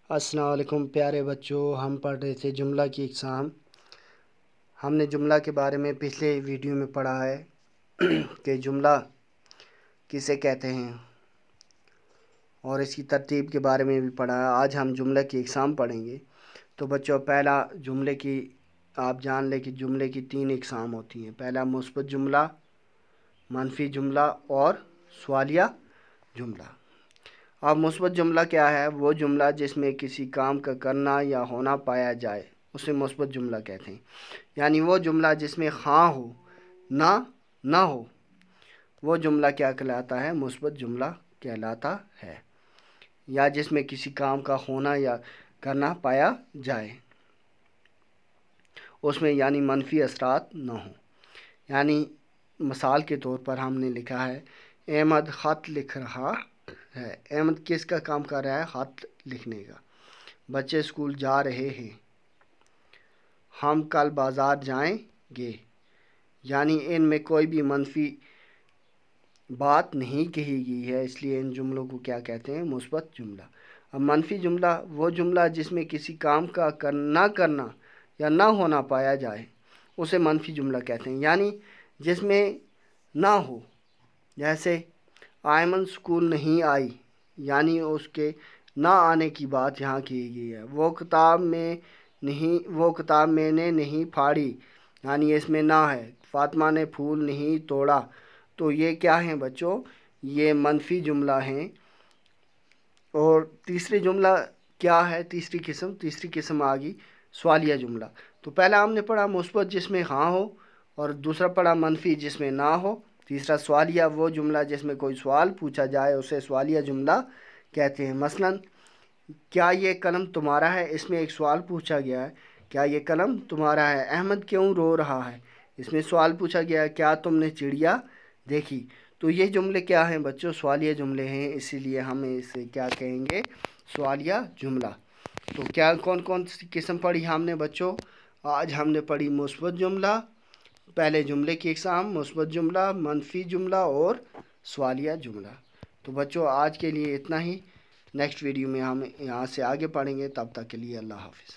السلام علیکم پیارے بچوں، ہم پڑھ رہے تھے جملہ کی اقسام۔ ہم نے جملہ کے بارے میں پچھلے ویڈیو میں پڑھا ہے کہ جملہ کسے کہتے ہیں اور اس کی ترتیب کے بارے میں بھی پڑھا ہے۔ آج ہم جملہ کی اقسام پڑھیں گے۔ تو بچوں، پہلا جملے کی آپ جان لیں کہ جملے کی 3 اقسام ہوتی ہیں۔ پہلا مثبت جملہ، منفی جملہ اور سوالیہ جملہ۔ اب مثبت جملہ کیا ہے؟ وہ جملہ جس میں کسی کام کا کرنا یا ہونا پایا جائے اسے مثبت جملہ کہتے ہیں۔ یعنی وہ جملہ جس میں ہاں ہو نہ ہو، وہ جملہ کیا کہلاتا ہے؟ مثبت جملہ کہلاتا ہے۔ یا جس میں کسی کام کا ہونا یا کرنا پایا جائے اس میں یعنی منفی اثرات نہ ہوں۔ یعنی مثال کے طور پر ہم نے لکھا ہے احمد خط لکھ رہا ہے۔ احمد کس کا کام کر رہا ہے؟ خط لکھنے کا۔ بچے اسکول جا رہے ہیں۔ ہم کل بازار جائیں گے۔ یعنی ان میں کوئی بھی منفی بات نہیں کہی گئی ہے، اس لیے ان جملوں کو کیا کہتے ہیں؟ مثبت جملہ۔ اب منفی جملہ وہ جملہ جس میں کسی کام کا نہ کرنا یا نہ ہونا پایا جائے اسے منفی جملہ کہتے ہیں۔ یعنی جس میں نہ ہو، جیسے ایمن اسکول نہیں آئی، یعنی اس کے نہ آنے کی بات یہاں کی گئی ہے۔ وہ کتاب میں نے نہیں پھاڑی، یعنی اس میں نہ ہے۔ فاطمہ نے پھول نہیں توڑا، تو یہ کیا ہیں بچوں؟ یہ منفی جملہ ہیں۔ اور تیسری جملہ کیا ہے؟ تیسری قسم آ گئی سوالیہ جملہ۔ تو پہلا ہم نے پڑھا مثبت جس میں ہاں ہو، اور دوسرا پڑھا منفی جس میں نہ ہو، تیسرا سوالیہ وہ جملہ جس میں کوئی سوال پوچھا جائے اسے سوالیہ جملہ کہتے ہیں۔ مثلا کیا یہ قلم تمہارا ہے؟ اس میں ایک سوال پوچھا گیا ہے، کیا یہ قلم تمہارا ہے؟ احمد کیوں رو رہا ہے؟ اس میں سوال پوچھا گیا ہے، کیا تم نے چڑیا دیکھی؟ تو یہ جملے کیا ہیں بچوں؟ سوالیہ جملے ہیں، اسی لیے ہم اسے کیا کہیں گے؟ سوالیہ جملہ۔ تو کیا کون سی قسم پڑھی ہم نے بچوں؟ آج ہم نے پڑھی مثبت جملہ، پہلے جملے کی اقسام، مثبت جملہ، منفی جملہ اور سوالیہ جملہ۔ تو بچوں آج کے لیے اتنا ہی۔ نیکسٹ ویڈیو میں ہم یہاں سے آگے پڑھیں گے، تب تک کے لیے اللہ حافظ۔